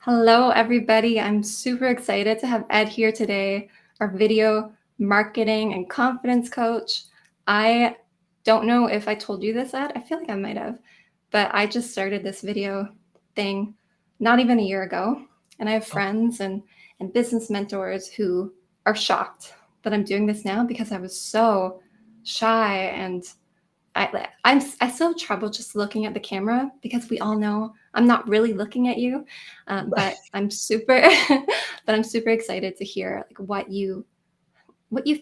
Hello, everybody. I'm super excited to have Ed here today, our video marketing and confidence coach. I don't know if I told you this, Ed. I feel like I might have, but I just started this video thing not even a year ago. And I have Oh, friends and business mentors who are shocked that I'm doing this now because I was so shy and I still have trouble just looking at the camera because we all know I'm not really looking at you, but I'm super, but I'm super excited to hear like what you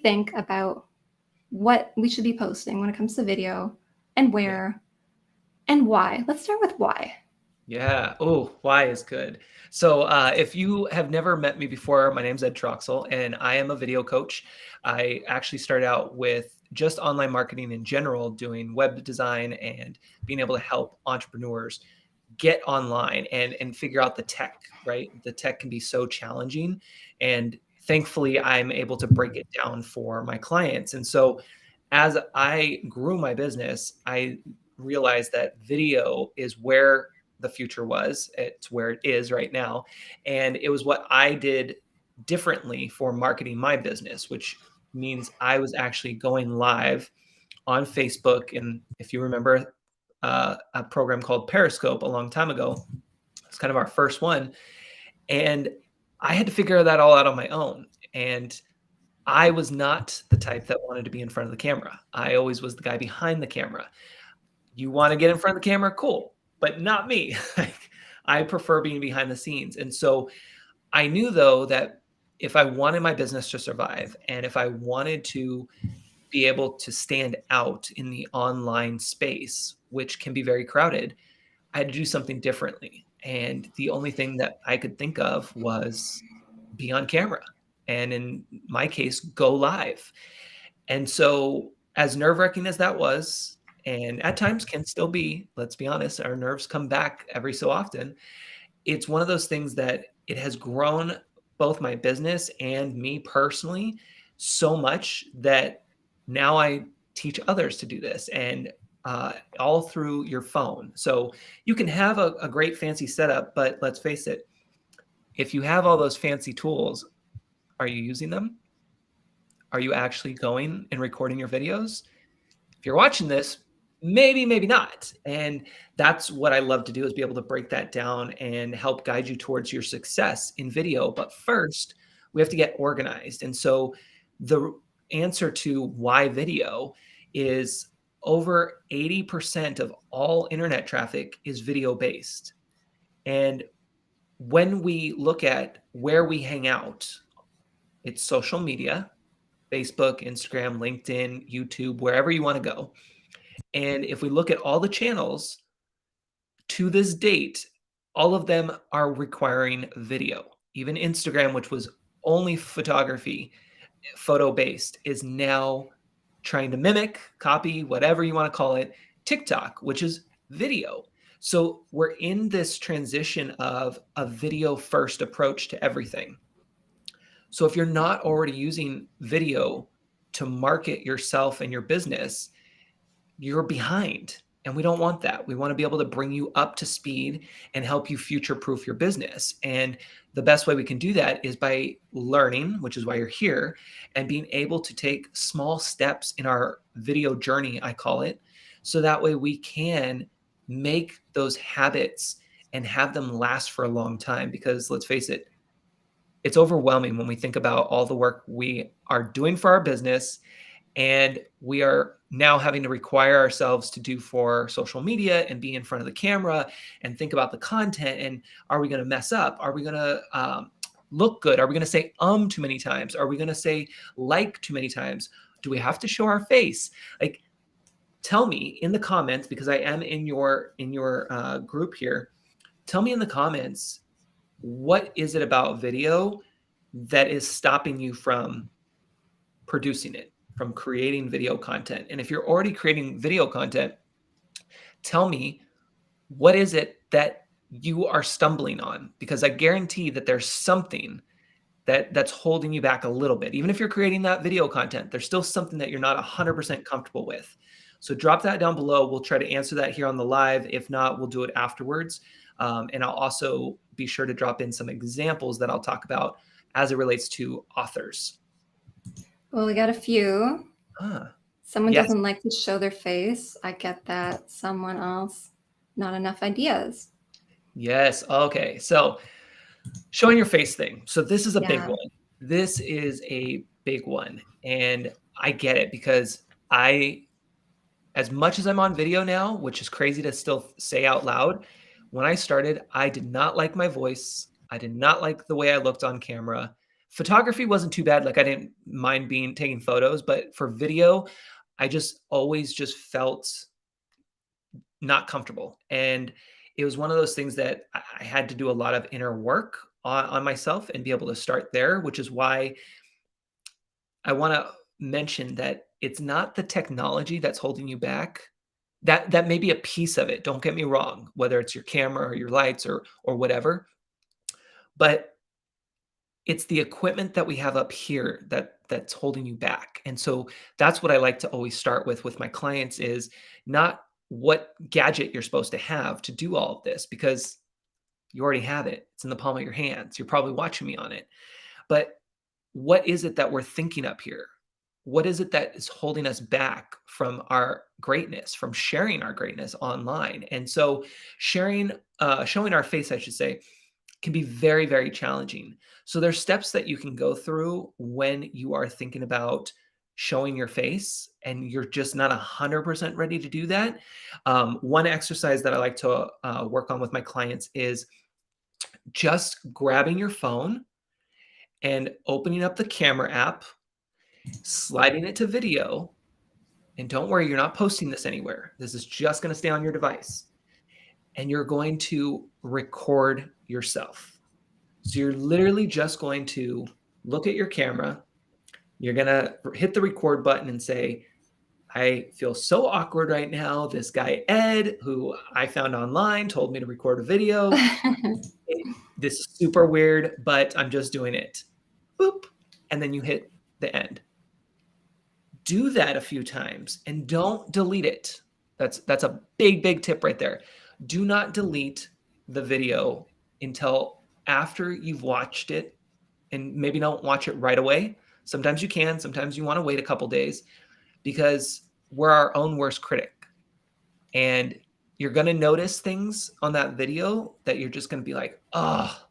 think about what we should be posting when it comes to video and yeah. where and why. Let's start with why. Yeah. Oh, why is good. So, if you have never met me before, my name's Ed Troxell, and I am a video coach. I actually started out with just online marketing in general, doing web design and being able to help entrepreneurs get online and figure out the tech, right? The tech can be so challenging, and thankfully, I'm able to break it down for my clients. And so, as I grew my business, I realized that video is where the future was. It's where it is right now. And it was what I did differently for marketing my business, which means I was actually going live on Facebook. And if you remember a program called Periscope a long time ago, it's kind of our first one. And I had to figure that all out on my own. And I was not the type that wanted to be in front of the camera. I always was the guy behind the camera. You want to get in front of the camera? Cool, but not me. Like, I prefer being behind the scenes. And so I knew, though, that if I wanted my business to survive and if I wanted to be able to stand out in the online space, which can be very crowded, I had to do something differently. And the only thing that I could think of was be on camera. And in my case, go live. And so, as nerve wracking as that was, and at times can still be, let's be honest, our nerves come back every so often. It's one of those things that it has grown both my business and me personally so much that now I teach others to do this, and all through your phone. So you can have a great fancy setup, but let's face it, if you have all those fancy tools, are you using them? Are you actually going and recording your videos? If you're watching this, maybe, maybe not. And that's what I love to do, is be able to break that down and help guide you towards your success in video. But first, we have to get organized. And so the answer to why video is over 80% of all internet traffic is video based. And when we look at where we hang out, it's social media, Facebook, Instagram, LinkedIn, YouTube, wherever you want to go. And if we look at all the channels to this date, all of them are requiring video. Even Instagram, which was only photography, photo based, is now trying to mimic, copy, whatever you want to call it, TikTok, which is video. So we're in this transition of a video first approach to everything. So if you're not already using video to market yourself and your business, you're behind. And we don't want that. We want to be able to bring you up to speed and help you future proof your business. And the best way we can do that is by learning, which is why you're here, and being able to take small steps in our video journey, I call it. So that way we can make those habits and have them last for a long time. Because let's face it, it's overwhelming when we think about all the work we are doing for our business, and we are now having to require ourselves to do for social media and be in front of the camera and think about the content. And are we going to mess up? Are we going to look good? Are we going to say too many times? Are we going to say like too many times? Do we have to show our face? Like, tell me in the comments, because I am in your group here. Tell me in the comments, what is it about video that is stopping you from producing it, from creating video content? And if you're already creating video content, tell me, what is it that you are stumbling on? Because I guarantee that there's something that's holding you back a little bit. Even if you're creating that video content, there's still something that you're not 100% comfortable with. So drop that down below. We'll try to answer that here on the live. If not, we'll do it afterwards. And I'll also be sure to drop in some examples that I'll talk about as it relates to authors. Well, we got a few. Ah, Someone yes. doesn't like to show their face. I get that. Someone else, not enough ideas. Yes. Okay. So showing your face thing. So this is a big Yeah. one. This is a big one. And I get it because as much as I'm on video now, which is crazy to still say out loud, when I started, I did not like my voice. I did not like the way I looked on camera. Photography wasn't too bad. Like I didn't mind being taking photos, but for video, I just always just felt not comfortable. And it was one of those things that I had to do a lot of inner work on myself and be able to start there, which is why I want to mention that it's not the technology that's holding you back. That may be a piece of it. Don't get me wrong, whether it's your camera or your lights or whatever, but it's the equipment that we have up here that's holding you back. And so that's what I like to always start with my clients is not what gadget you're supposed to have to do all of this because you already have it. It's in the palm of your hands. You're probably watching me on it. But what is it that we're thinking up here? What is it that is holding us back from our greatness, from sharing our greatness online? And so showing our face, I should say, can be very, very challenging. So there's steps that you can go through when you are thinking about showing your face and you're just not 100% ready to do that. One exercise that I like to work on with my clients is just grabbing your phone and opening up the camera app, sliding it to video. And don't worry, you're not posting this anywhere. This is just going to stay on your device. And you're going to record yourself. So you're literally just going to look at your camera. You're going to hit the record button and say, I feel so awkward right now. This guy, Ed, who I found online, told me to record a video. This is super weird, but I'm just doing it. Boop. And then you hit the end. Do that a few times and don't delete it. That's a big, big tip right there. Do not delete the video until after you've watched it, and maybe don't watch it right away. Sometimes you can, sometimes you want to wait a couple days because we're our own worst critic. And you're going to notice things on that video that you're just going to be like, oh,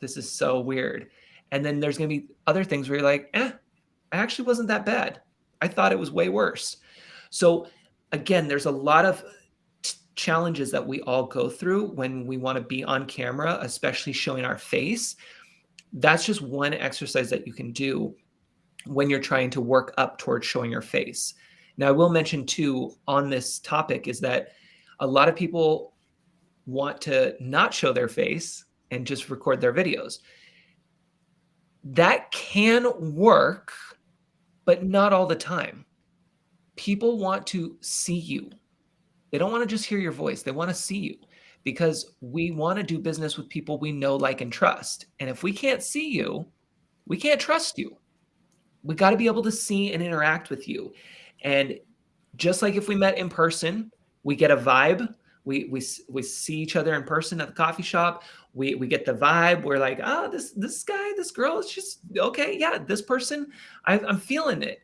this is so weird. And then there's going to be other things where you're like, I actually wasn't that bad. I thought it was way worse. So again, there's a lot of challenges that we all go through when we want to be on camera, especially showing our face. That's just one exercise that you can do when you're trying to work up towards showing your face. Now, I will mention too on this topic is that a lot of people want to not show their face and just record their videos. That can work, but not all the time. People want to see you. They don't want to just hear your voice. They want to see you because we want to do business with people we know, like, and trust. And if we can't see you, we can't trust you. We got to be able to see and interact with you. And just like if we met in person, we get a vibe. We see each other in person at the coffee shop. We get the vibe. We're like, oh, this guy, this girl is just okay. Yeah, this person, I'm feeling it.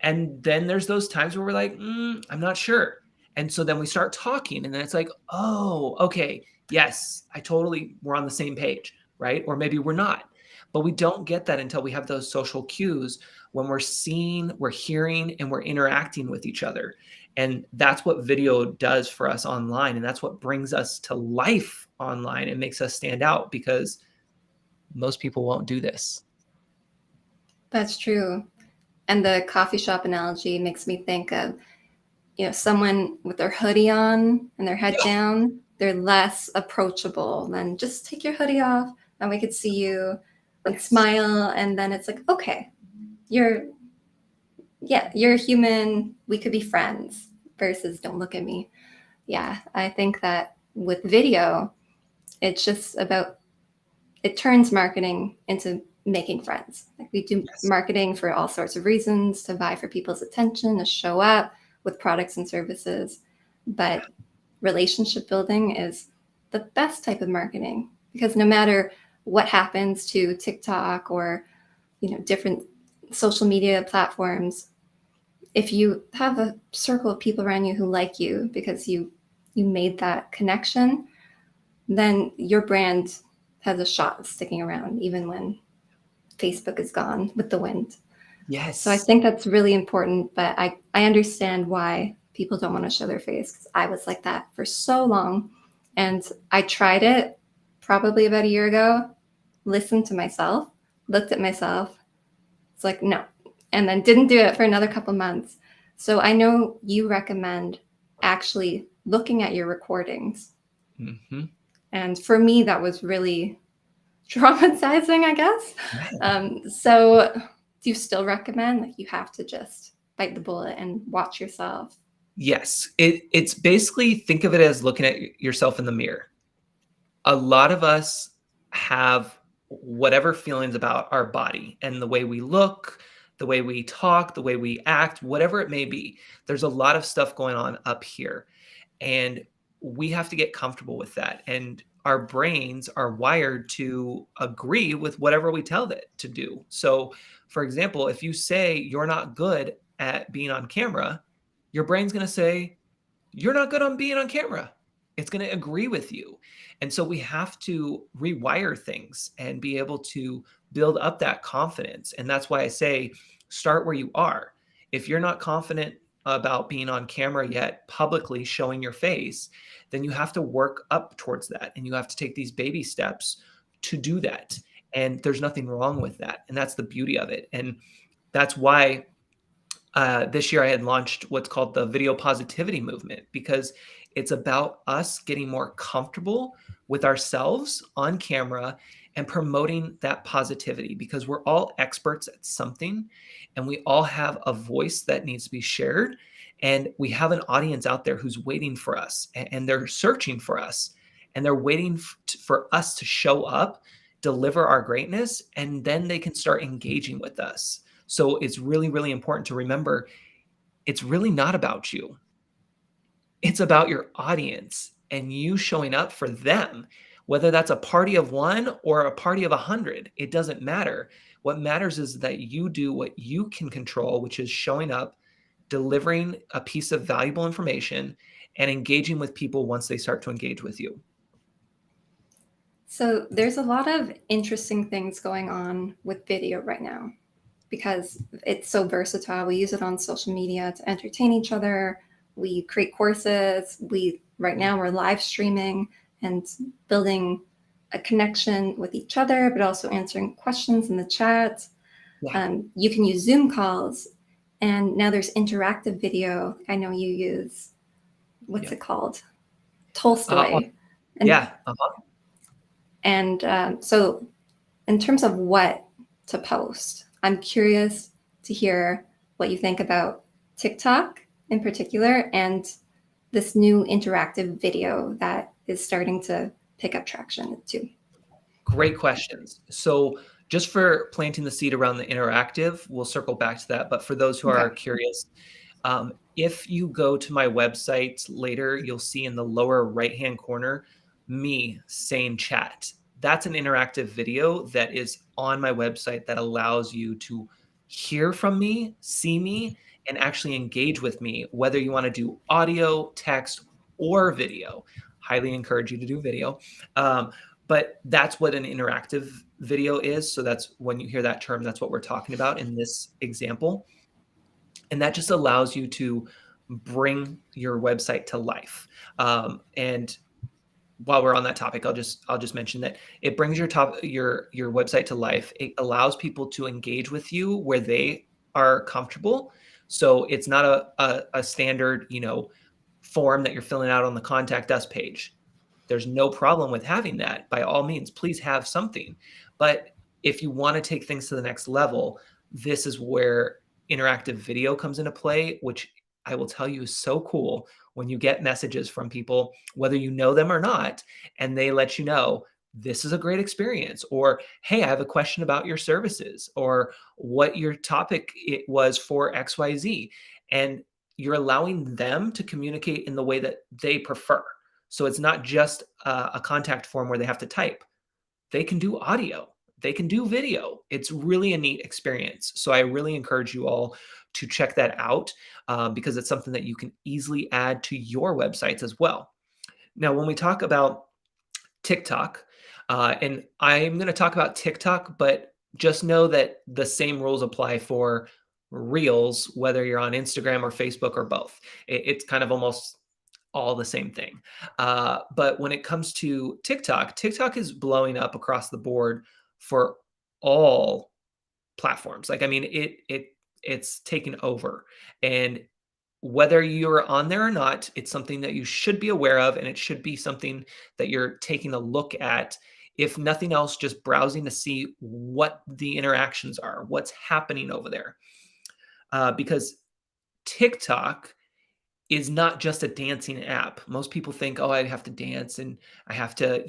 And then there's those times where we're like, I'm not sure. And so then we start talking, and then it's like, oh, okay, yes, we're on the same page, right? Or maybe we're not. But we don't get that until we have those social cues when we're seeing, we're hearing, and we're interacting with each other. And that's what video does for us online. And that's what brings us to life online and makes us stand out because most people won't do this. That's true. And the coffee shop analogy makes me think of, someone with their hoodie on and their head down. They're less approachable than just take your hoodie off and we could see you and smile. And then it's like, okay, you're a human. We could be friends versus don't look at me. Yeah, I think that with video, it's just about, it turns marketing into making friends. Like we do marketing for all sorts of reasons, to vie for people's attention, to show up with products and services. But relationship building is the best type of marketing, because no matter what happens to TikTok or, different social media platforms, if you have a circle of people around you who like you because you made that connection, then your brand has a shot of sticking around even when Facebook is gone with the wind. So I Yes. think that's really important, but I understand why people don't want to show their face, because I was like that for so long. And I tried it probably about a year ago, listened to myself, looked at myself. It's like, no. And then didn't do it for another couple months. So I know you recommend actually looking at your recordings. Hmm. And for me, that was really traumatizing, I guess. Yeah. So do you still recommend, like, you have to just bite the bullet and watch yourself? Yes. It's basically, think of it as looking at yourself in the mirror. A lot of us have whatever feelings about our body and the way we look, the way we talk, the way we act, whatever it may be. There's a lot of stuff going on up here. And we have to get comfortable with that. And our brains are wired to agree with whatever we tell it to do. So, for example, if you say you're not good at being on camera, your brain's going to say, you're not good on being on camera. It's going to agree with you. And so we have to rewire things and be able to build up that confidence. And that's why I say start where you are. If you're not confident about being on camera yet, publicly showing your face, then you have to work up towards that. And you have to take these baby steps to do that. And there's nothing wrong with that. And that's the beauty of it. And that's why this year I had launched what's called the video positivity movement, because it's about us getting more comfortable with ourselves on camera and promoting that positivity, because we're all experts at something and we all have a voice that needs to be shared. And we have an audience out there who's waiting for us, and they're searching for us, and they're waiting for us to show up, deliver our greatness, and then they can start engaging with us. So it's really, really important to remember it's really not about you. It's about your audience and you showing up for them. Whether that's a party of one or a party of 100, it doesn't matter. What matters is that you do what you can control, which is showing up, delivering a piece of valuable information, and engaging with people once they start to engage with you. So there's a lot of interesting things going on with video right now because it's so versatile. We use it on social media to entertain each other. We create courses. Right now we're live streaming and building a connection with each other, but also answering questions in the chat. Yeah. You can use Zoom calls, and now there's interactive video. I know you use, what's Yeah. it called? Uh, Tolstoy. And yeah. Uh-huh. so in terms of what to post, I'm curious to hear what you think about TikTok in particular and this new interactive video that is starting to pick up traction too. Great questions. So, just for planting the seed around the interactive, we'll circle back to that. But for those who are Okay. curious, if you go to my website later, you'll see in the lower right-hand corner me saying chat. That's an interactive video that is on my website that allows you to hear from me, see me, and actually engage with me, whether you want to do audio, text, or video. Highly encourage you to do video. But that's what an interactive video is. So that's when you hear that term, that's what we're talking about in this example. And that just allows you to bring your website to life. And while we're on that topic, I'll just mention that it brings your website to life. It allows people to engage with you where they are comfortable. So it's not a standard, form that you're filling out on the contact us page. There's no problem with having that. By all means, please have something. But if you want to take things to the next level, this is where interactive video comes into play, which I will tell you is so cool when you get messages from people, whether you know them or not, and they let you know this is a great experience, or hey, I have a question about your services, or what your topic it was for XYZ. And you're allowing them to communicate in the way that they prefer. So it's not just a contact form where they have to type. They can do audio. They can do video. It's really a neat experience. So I really encourage you all to check that out because it's something that you can easily add to your websites as well. Now, when we talk about TikTok, and I'm going to talk about TikTok, but just know that the same rules apply for Reels, whether you're on Instagram or Facebook or both. It's kind of almost all the same thing. But when it comes to TikTok, TikTok is blowing up across the board for all platforms. Like, I mean, it's taken over. And whether you're on there or not, it's something that you should be aware of, and it should be something that you're taking a look at. If nothing else, just browsing to see what the interactions are, what's happening over there. Because TikTok is not just a dancing app. Most people think, oh, I have to dance and I have to,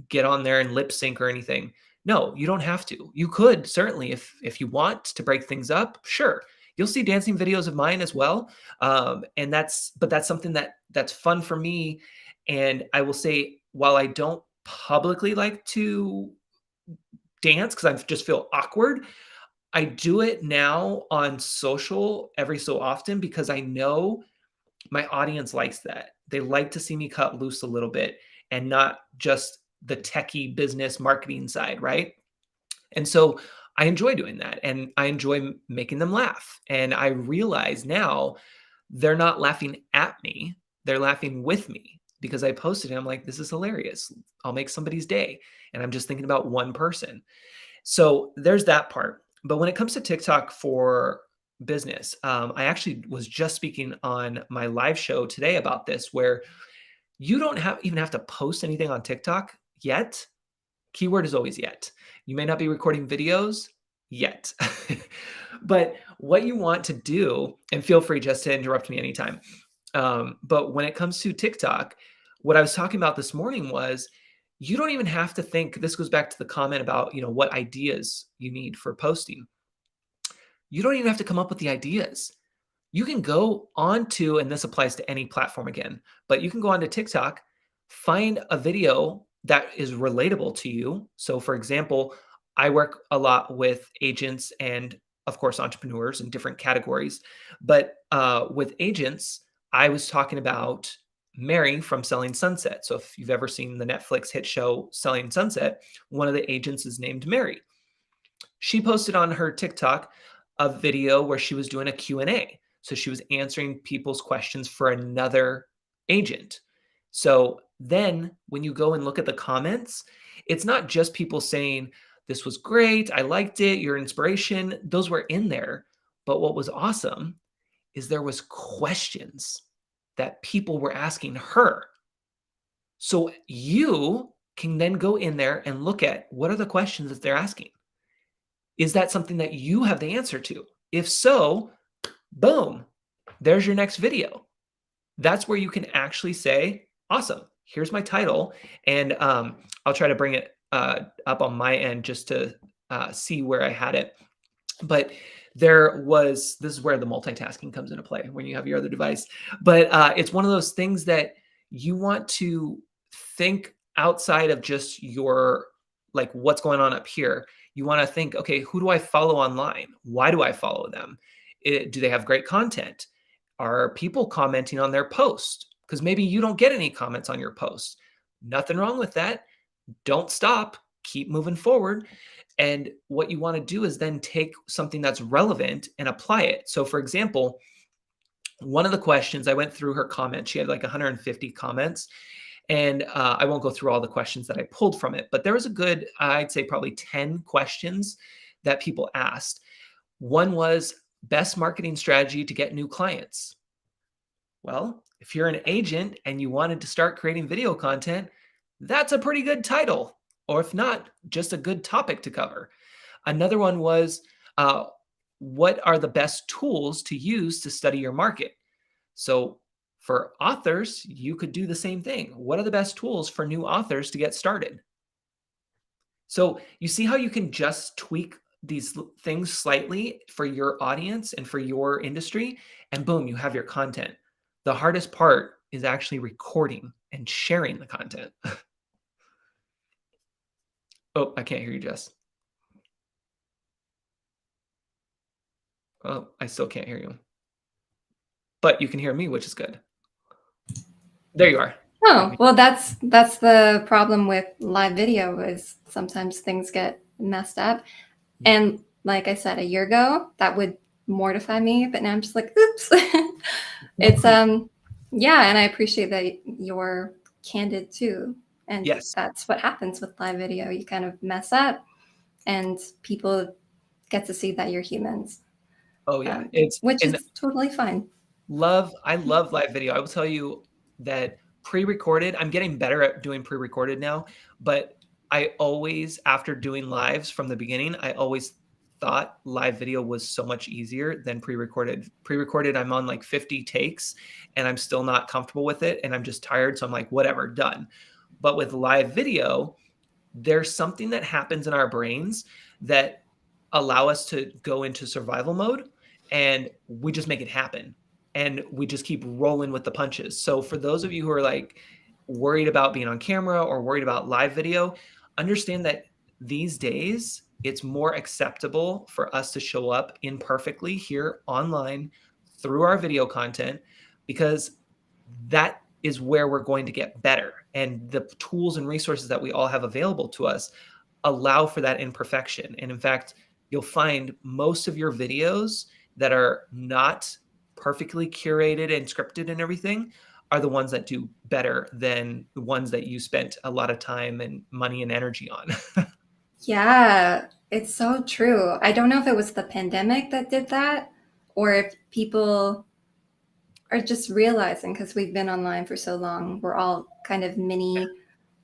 get on there and lip sync or anything. No, you don't have to. You could certainly, if you want to break things up, sure. You'll see dancing videos of mine as well, and that's something that's fun for me. And I will say, while I don't publicly like to dance because I just feel awkward, I do it now on social every so often because I know my audience likes that. They like to see me cut loose a little bit and not just the techie business marketing side, right? And so I enjoy doing that and I enjoy making them laugh. And I realize now they're not laughing at me, they're laughing with me because I posted it. I'm like, this is hilarious. I'll make somebody's day. And I'm just thinking about one person. So there's that part. But when it comes to TikTok for business, I actually was just speaking on my live show today about this, where you don't even have to post anything on TikTok yet. Keyword is always yet. You may not be recording videos yet. But what you want to do, and feel free just to interrupt me anytime. But when it comes to TikTok, what I was talking about this morning was you don't even have to think. This goes back to the comment about, what ideas you need for posting. You don't even have to come up with the ideas. You can go onto, and this applies to any platform again, but you can go onto TikTok, find a video that is relatable to you. So for example, I work a lot with agents and of course entrepreneurs in different categories. But with agents, I was talking about Mary from Selling Sunset. So if you've ever seen the Netflix hit show Selling Sunset, one of the agents is named Mary. She posted on her TikTok a video where she was doing a Q&A. So she was answering people's questions for another agent. So then when you go and look at the comments, it's not just people saying, this was great, I liked it, your inspiration. Those were in there. But what was awesome is there was questions that people were asking her. So you can then go in there and look at what are the questions that they're asking. Is that something that you have the answer to? If so, boom, there's your next video. That's where you can actually say, awesome, here's my title. And I'll try to bring it up on my end just to see where I had it. But this is where the multitasking comes into play when you have your other device. But it's one of those things that you want to think outside of just your, like, what's going on up here. You want to think, okay, who do I follow online? Why do I follow them? Do they have great content? Are people commenting on their post? Because maybe you don't get any comments on your post. Nothing wrong with that. Don't stop. Keep moving forward. And what you want to do is then take something that's relevant and apply it. So for example, one of the questions, I went through her comments. She had like 150 comments. And I won't go through all the questions that I pulled from it, but there was a good, I'd say probably 10 questions that people asked. One was best marketing strategy to get new clients. Well, if you're an agent and you wanted to start creating video content, that's a pretty good title. Or if not, just a good topic to cover. Another one was, what are the best tools to use to study your market? So for authors, you could do the same thing. What are the best tools for new authors to get started? So you see how you can just tweak these things slightly for your audience and for your industry, and boom, you have your content. The hardest part is actually recording and sharing the content. Oh, I can't hear you, Jess. Oh, I still can't hear you. But you can hear me, which is good. There you are. Oh, well, that's the problem with live video is sometimes things get messed up. And like I said, a year ago, that would mortify me, but now I'm just like, oops. It's yeah, and I appreciate that you're candid too. And Yes. that's what happens with live video. You kind of mess up and people get to see that you're humans. Oh yeah. Which And is totally fine. I love live video. I will tell you that pre-recorded, I'm getting better at doing pre-recorded now, but I always, after doing lives from the beginning, I always thought live video was so much easier than pre-recorded. Pre-recorded, I'm on like 50 takes and I'm still not comfortable with it and I'm just tired. So I'm like, whatever, done. But with live video, there's something that happens in our brains that allow us to go into survival mode and we just make it happen and we just keep rolling with the punches. So for those of you who are like worried about being on camera or worried about live video, understand that these days it's more acceptable for us to show up imperfectly here online through our video content because that is where we're going to get better. And the tools and resources that we all have available to us allow for that imperfection. And in fact, you'll find most of your videos that are not perfectly curated and scripted and everything are the ones that do better than the ones that you spent a lot of time and money and energy on. Yeah, it's so true. I don't know if it was the pandemic that did that or if people are just realizing because we've been online for so long, we're all kind of mini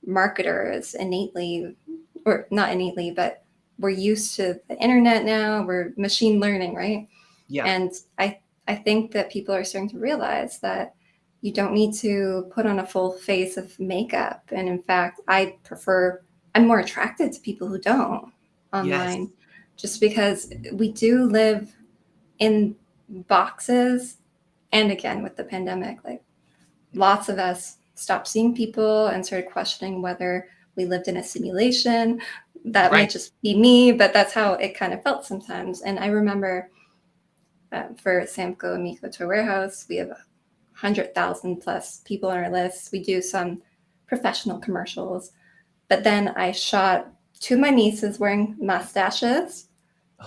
marketers innately, or not innately, but we're used to the internet now. We're machine learning, right? Yeah. And I think that people are starting to realize that you don't need to put on a full face of makeup. And in fact, I'm more attracted to people who don't Yes. online just because we do live in boxes. And again, with the pandemic, like lots of us stopped seeing people and started questioning whether we lived in a simulation. That Right. might just be me, but that's how it kind of felt sometimes. And I remember for Samco Amico Toy Warehouse, we have 100,000 plus people on our list. We do some professional commercials. But then I shot two of my nieces wearing mustaches,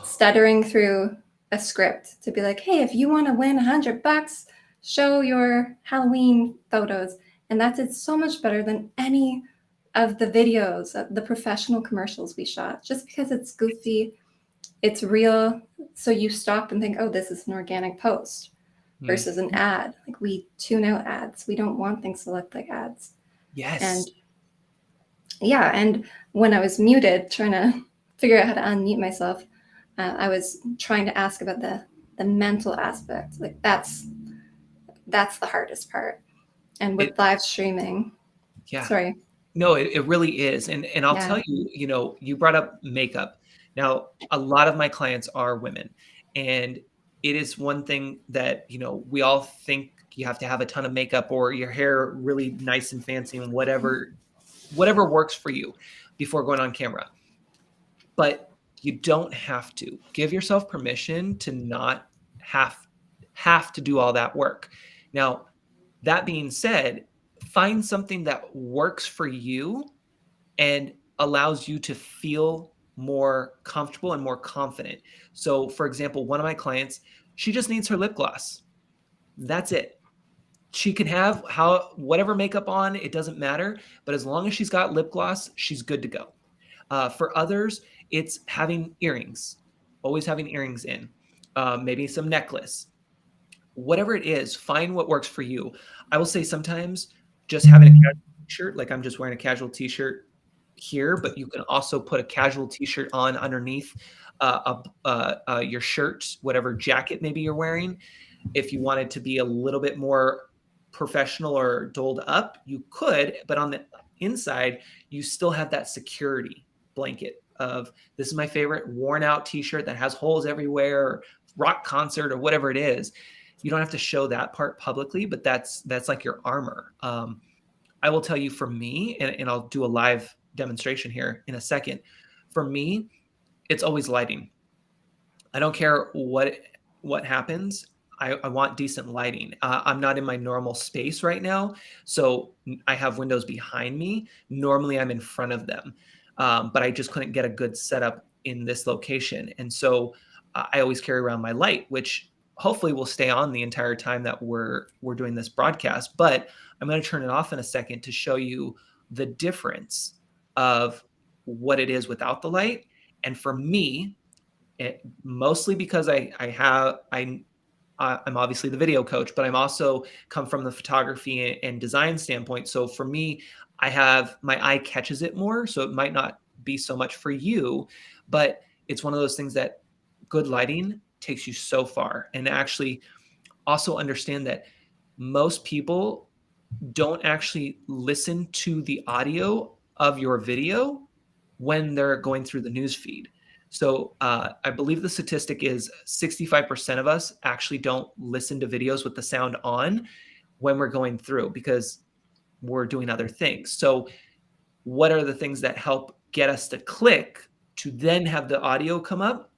stuttering through a script to be like, hey, if you want to win $100, show your Halloween photos. And that did so much better than any of the videos, the professional commercials we shot, just because it's goofy, it's real. So you stop and think, oh, this is an organic post versus an ad. Like we tune out ads. We don't want things to look like ads. Yes. And yeah, and when I was muted, trying to figure out how to unmute myself, I was trying to ask about the mental aspect. Like that's the hardest part. And with live streaming, yeah. Sorry. No, it really is. And I'll tell you, you brought up makeup. Now, a lot of my clients are women, and it is one thing that, we all think you have to have a ton of makeup or your hair really nice and fancy and whatever works for you before going on camera. But you don't have to. Give yourself permission to not have to do all that work. Now, that being said, find something that works for you and allows you to feel more comfortable and more confident. So, for example, one of my clients, she just needs her lip gloss. That's it. She can have whatever makeup on, it doesn't matter. But as long as she's got lip gloss, she's good to go. For others, it's having earrings, always having earrings in, maybe some necklace. Whatever it is, find what works for you. I will say sometimes just having a casual t-shirt, like I'm just wearing a casual t-shirt here, but you can also put a casual t-shirt on underneath your shirt, whatever jacket maybe you're wearing. If you wanted to be a little bit more professional or doled up, you could, but on the inside, you still have that security blanket of this is my favorite worn out t-shirt that has holes everywhere, or rock concert or whatever it is. You don't have to show that part publicly, but that's like your armor. I will tell you for me, and I'll do a live demonstration here in a second. For me, it's always lighting. I don't care what happens. I want decent lighting. I'm not in my normal space right now, so I have windows behind me. Normally, I'm in front of them, but I just couldn't get a good setup in this location, and so I always carry around my light, which hopefully will stay on the entire time that we're doing this broadcast. But I'm going to turn it off in a second to show you the difference of what it is without the light. And for me, mostly because I'm obviously the video coach, but I'm also come from the photography and design standpoint. So for me, I have my eye catches it more. So it might not be so much for you, but it's one of those things that good lighting takes you so far. And actually also understand that most people don't actually listen to the audio of your video when they're going through the news feed. So I believe the statistic is 65% of us actually don't listen to videos with the sound on when we're going through because we're doing other things. So what are the things that help get us to click to then have the audio come up?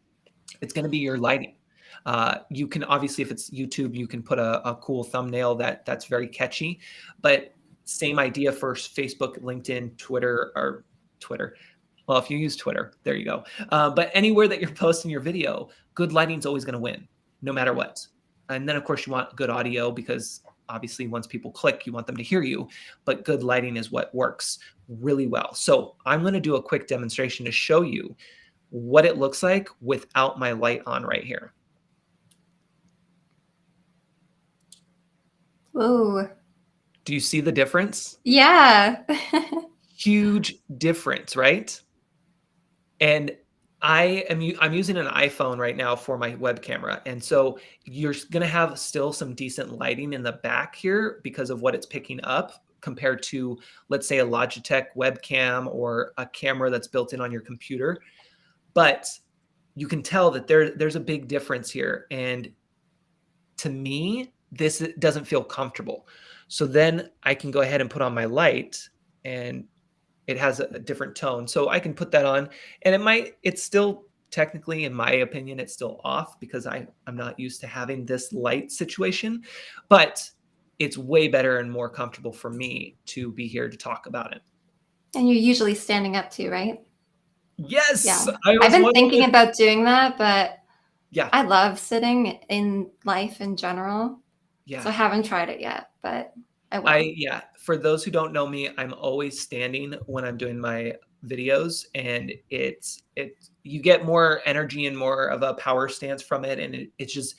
It's going to be your lighting. You can obviously, if it's YouTube, you can put a cool thumbnail that's very catchy, but same idea for Facebook, LinkedIn, Twitter, or Twitter. Well, if you use Twitter, there you go. But anywhere that you're posting your video, good lighting is always going to win, no matter what. And then, of course, you want good audio because obviously once people click, you want them to hear you. But good lighting is what works really well. So I'm going to do a quick demonstration to show you what it looks like without my light on right here. Ooh. Do you see the difference? Yeah. Huge difference, right? And I'm using an iPhone right now for my web camera. And so you're going to have still some decent lighting in the back here because of what it's picking up compared to, let's say, a Logitech webcam or a camera that's built in on your computer. But you can tell that there's a big difference here. And to me, this doesn't feel comfortable. So then I can go ahead and put on my light and it has a different tone. So I can put that on and it's still technically, in my opinion, it's still off because I'm not used to having this light situation, but it's way better and more comfortable for me to be here to talk about it. And you're usually standing up too, right? Yes. Yeah. I've been thinking about doing that, but yeah, I love sitting in life in general. Yeah. So I haven't tried it yet, but I will. Yeah. For those who don't know me, I'm always standing when I'm doing my videos, and you get more energy and more of a power stance from it, and it's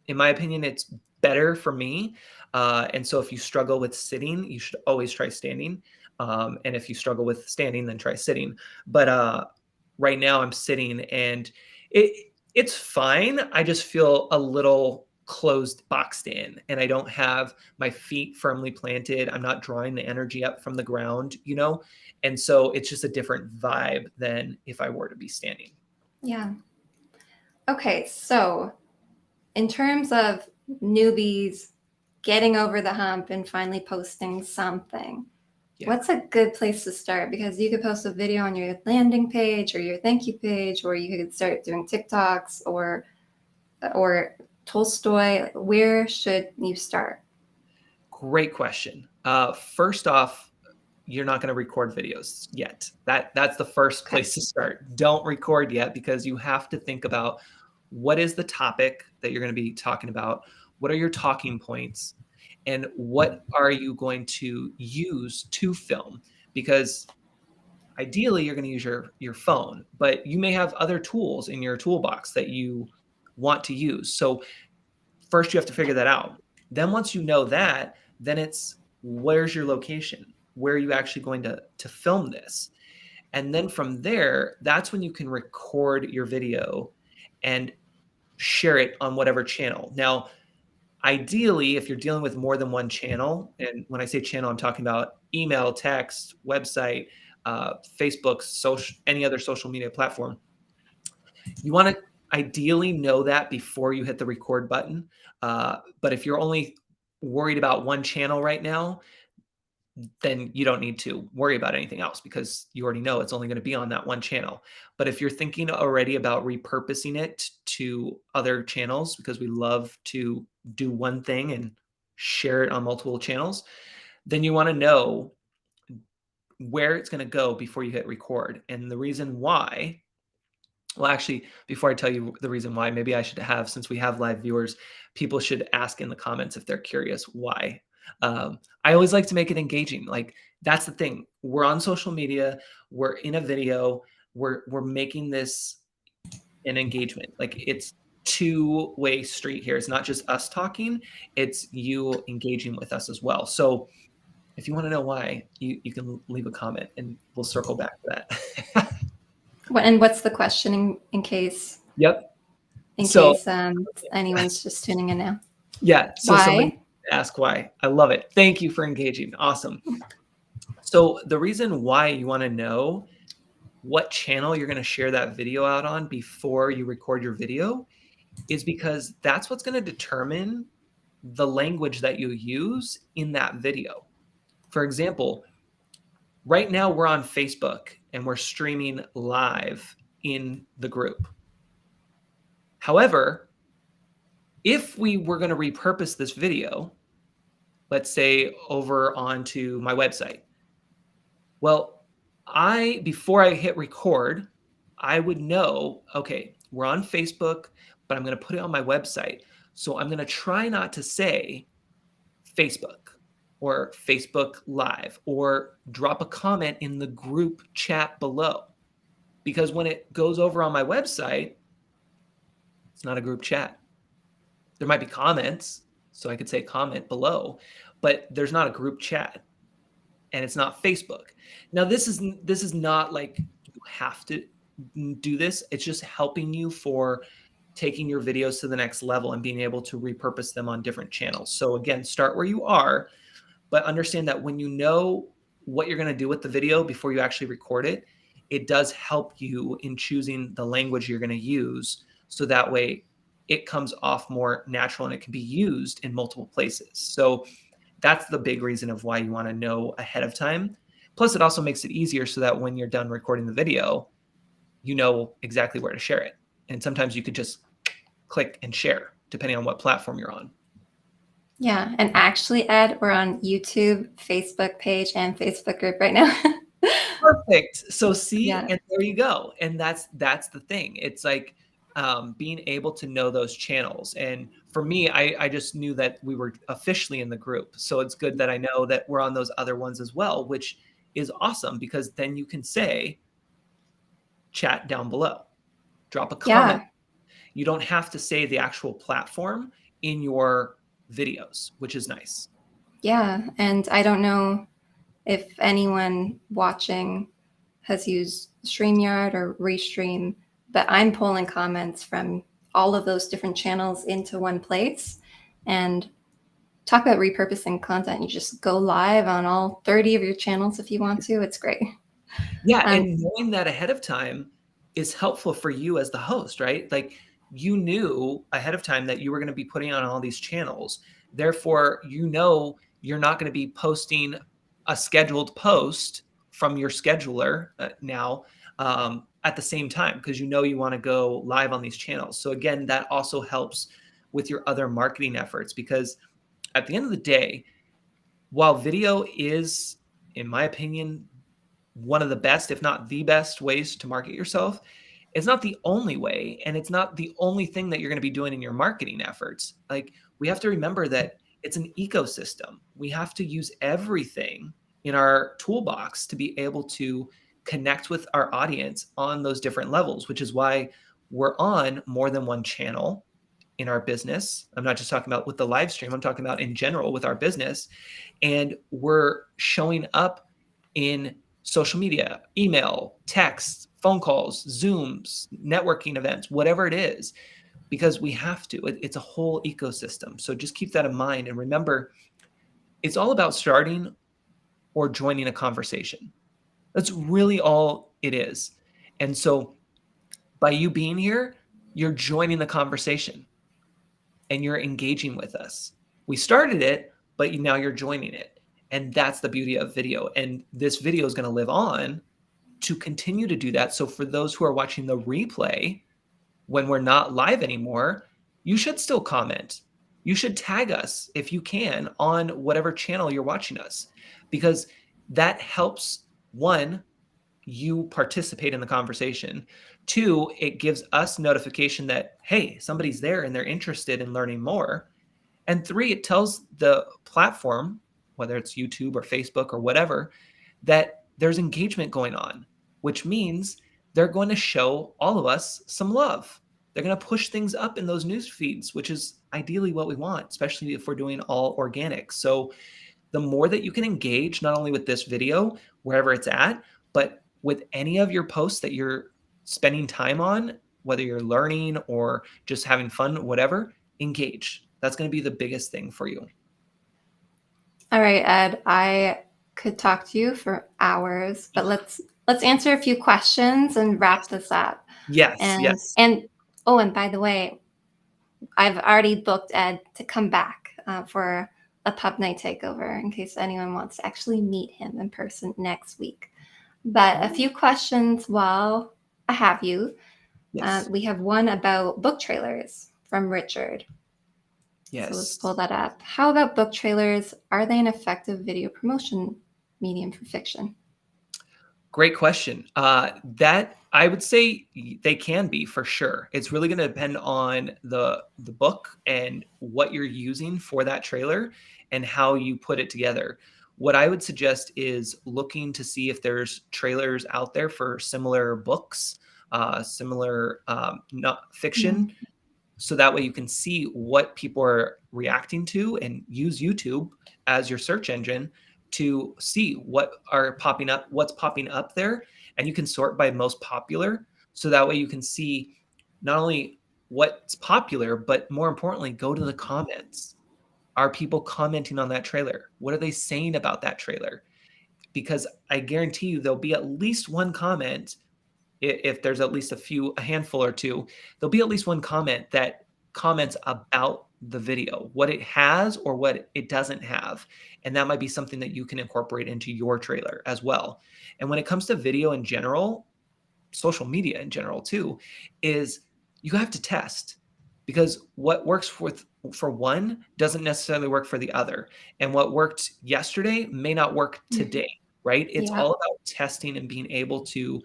in my opinion, it's better for me. And so if you struggle with sitting, you should always try standing. And if you struggle with standing, then try sitting. But right now I'm sitting, and it's fine. I just feel a little closed, boxed in, and I don't have my feet firmly planted. I'm not drawing the energy up from the ground, and so it's just a different vibe than if I were to be standing. Yeah. Okay, so in terms of newbies getting over the hump and finally posting something, what's a good place to start? Because you could post a video on your landing page or your thank you page, or you could start doing TikToks or Tolstoy. Where should you start? Great question. First off, you're not going to record videos yet. That's the first place to start. Don't record yet because you have to think about what is the topic that you're going to be talking about? What are your talking points? And what are you going to use to film? Because ideally, you're going to use your phone, but you may have other tools in your toolbox that you want to use. So first, you have to figure that out. Then once you know that, then it's where's your location? Where are you actually going to film this? And then from there, that's when you can record your video and share it on whatever channel. Now, ideally, if you're dealing with more than one channel, and when I say channel, I'm talking about email, text, website, Facebook, social, any other social media platform, you want to ideally know that before you hit the record button. But if you're only worried about one channel right now, then you don't need to worry about anything else because you already know it's only going to be on that one channel. But if you're thinking already about repurposing it to other channels, because we love to do one thing and share it on multiple channels, then you want to know where it's going to go before you hit record. And the reason why, well, actually, before I tell you the reason why, maybe I should have, since we have live viewers, people should ask in the comments if they're curious why. I always like to make it engaging. Like, that's the thing. We're on social media. We're in a video. We're making this an engagement. Like, it's two-way street here. It's not just us talking. It's you engaging with us as well. So if you want to know why, you can leave a comment and we'll circle back to that. And what's the question in case? Yep. In case anyone's just tuning in now. Yeah. So why? Somebody ask why. I love it. Thank you for engaging. Awesome. So the reason why you want to know what channel you're going to share that video out on before you record your video is because that's what's going to determine the language that you use in that video. For example, right now we're on Facebook and we're streaming live in the group. However, if we were going to repurpose this video, let's say over onto my website, well, before I hit record, I would know, okay, we're on Facebook, but I'm going to put it on my website. So I'm going to try not to say Facebook or Facebook Live or drop a comment in the group chat below. Because when it goes over on my website, it's not a group chat. There might be comments, so I could say comment below, but there's not a group chat and it's not Facebook. Now, this is not like you have to do this. It's just helping you for taking your videos to the next level and being able to repurpose them on different channels. So again, start where you are, but understand that when you know what you're going to do with the video before you actually record it, it does help you in choosing the language you're going to use. So that way it comes off more natural and it can be used in multiple places. So that's the big reason of why you want to know ahead of time. Plus, it also makes it easier so that when you're done recording the video, you know exactly where to share it. And sometimes you could just click and share, depending on what platform you're on. Yeah, and actually, Ed, we're on YouTube, Facebook page, and Facebook group right now. Perfect. So see, Yeah. and there you go. And that's the thing. It's like being able to know those channels. And for me, I just knew that we were officially in the group. So it's good that I know that we're on those other ones as well, which is awesome because then you can say, chat down below, drop a comment. You don't have to say the actual platform in your videos, which is nice. Yeah, and I don't know if anyone watching has used StreamYard or Restream, but I'm pulling comments from all of those different channels into one place. And talk about repurposing content. You just go live on all 30 of your channels if you want to. It's great. Yeah, and knowing that ahead of time is helpful for you as the host, right? Like you knew ahead of time that you were going to be putting on all these channels. Therefore, you know you're not going to be posting a scheduled post from your scheduler now at the same time because you know you want to go live on these channels. So again, that also helps with your other marketing efforts because at the end of the day, while video is, in my opinion, one of the best, if not the best ways to market yourself, it's not the only way. And it's not the only thing that you're going to be doing in your marketing efforts. Like we have to remember that it's an ecosystem. We have to use everything in our toolbox to be able to connect with our audience on those different levels, which is why we're on more than one channel in our business. I'm not just talking about with the live stream. I'm talking about in general with our business. And we're showing up in social media, email, text, phone calls, Zooms, networking events, whatever it is, because we have to. It's a whole ecosystem. So just keep that in mind. And remember, it's all about starting or joining a conversation. That's really all it is. And so by you being here, You're joining the conversation and you're engaging with us. We started it, but now you're joining it. And that's the beauty of video. And this video is going to live on to continue to do that. So for those who are watching the replay, when we're not live anymore, you should still comment. You should tag us if you can on whatever channel you're watching us, because that helps, one, you participate in the conversation. Two, it gives us notification that, hey, somebody's there and they're interested in learning more. And three, it tells the platform, whether it's YouTube or Facebook or whatever, that there's engagement going on, which means they're going to show all of us some love. They're going to push things up in those news feeds, which is ideally what we want, especially if we're doing all organic. So the more that you can engage, not only with this video, wherever it's at, but with any of your posts that you're spending time on, whether you're learning or just having fun, whatever, engage. That's going to be the biggest thing for you. All right, Ed, I could talk to you for hours, but let's answer a few questions and wrap this up. Yes, and, yes. And oh, and by the way, I've already booked Ed to come back for a pub night takeover in case anyone wants to actually meet him in person next week. But a few questions while I have you. Yes. We have one about book trailers from Richard. Yes. So let's pull that up. How about book trailers? Are they an effective video promotion medium for fiction? Great question. That I would say they can be, for sure. It's really going to depend on the book and what you're using for that trailer and how you put it together. What I would suggest is looking to see if there's trailers out there for similar books, similar not fiction. Mm-hmm. So that way you can see what people are reacting to and use YouTube as your search engine to see what's popping up there. And you can sort by most popular. So that way you can see not only what's popular, but more importantly, go to the comments. Are people commenting on that trailer? What are they saying about that trailer? Because I guarantee you there'll be at least one comment. If there's at least a handful or two, there'll be at least one comment that comments about the video, what it has or what it doesn't have. And that might be something that you can incorporate into your trailer as well. And when it comes to video in general, social media in general too, is you have to test, because what works for one doesn't necessarily work for the other. And what worked yesterday may not work today, right? It's all about testing and being able to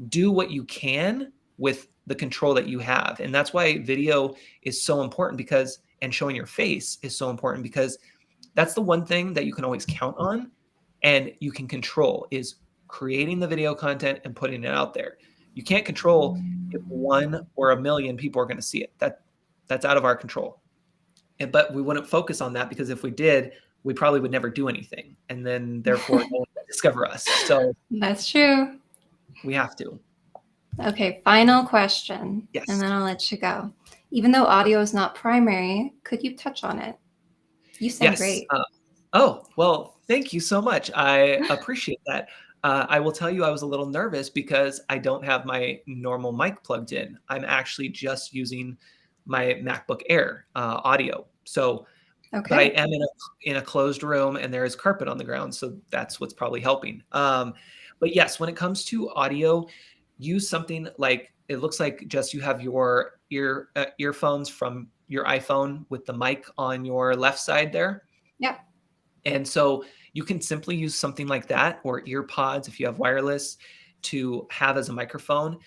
do what you can with the control that you have. And that's why video is so important, and showing your face is so important, because that's the one thing that you can always count on and you can control, is creating the video content and putting it out there. You can't control if 1 or 1 million people are going to see it. That's out of our control. But we wouldn't focus on that, because if we did, we probably would never do anything. And then therefore no one would discover us. So that's true. We have to. Okay, final question. Yes. And then I'll let you go. Even though audio is not primary, could you touch on it? You sound great. Oh, well, thank you so much. I appreciate that. I will tell you I was a little nervous because I don't have my normal mic plugged in. I'm actually just using my MacBook Air audio. So, but I am in a closed room and there is carpet on the ground. So that's what's probably helping. But yes, when it comes to audio, use something like, it looks like just you have your earphones from your iPhone with the mic on your left side there. Yeah. And so you can simply use something like that, or ear pods if you have wireless, to have as a microphone.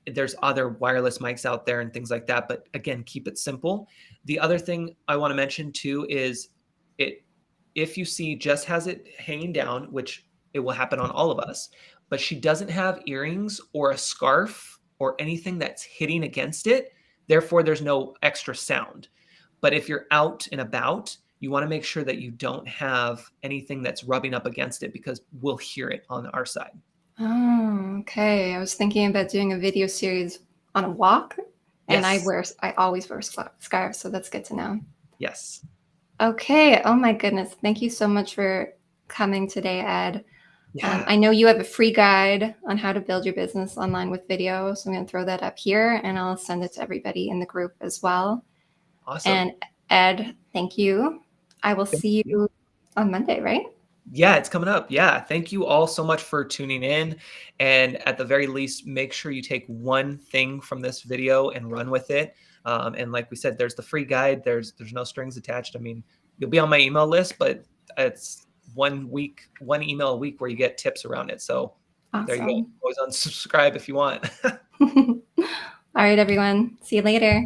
There's other wireless mics out there and things like that. But again, keep it simple. The other thing I want to mention too is if you see Jess has it hanging down, which it will happen on all of us, but she doesn't have earrings or a scarf or anything that's hitting against it. Therefore, there's no extra sound. But if you're out and about, you want to make sure that you don't have anything that's rubbing up against it, because we'll hear it on our side. Oh, okay. I was thinking about doing a video series on a walk, and I always wear scarves, so that's good to know. Yes. Okay. Oh my goodness. Thank you so much for coming today, Ed. Yeah. I know you have a free guide on how to build your business online with video, so I'm going to throw that up here, and I'll send it to everybody in the group as well. Awesome. And Ed, thank you. I will Thank see you. you on Monday, right? Yeah, it's coming up. Yeah. Thank you all so much for tuning in. And at the very least, make sure you take one thing from this video and run with it. And like we said, there's the free guide. There's no strings attached. I mean, you'll be on my email list, but it's 1 week, one email a week where you get tips around it. So there you go. Awesome. Always unsubscribe if you want. All right, everyone. See you later.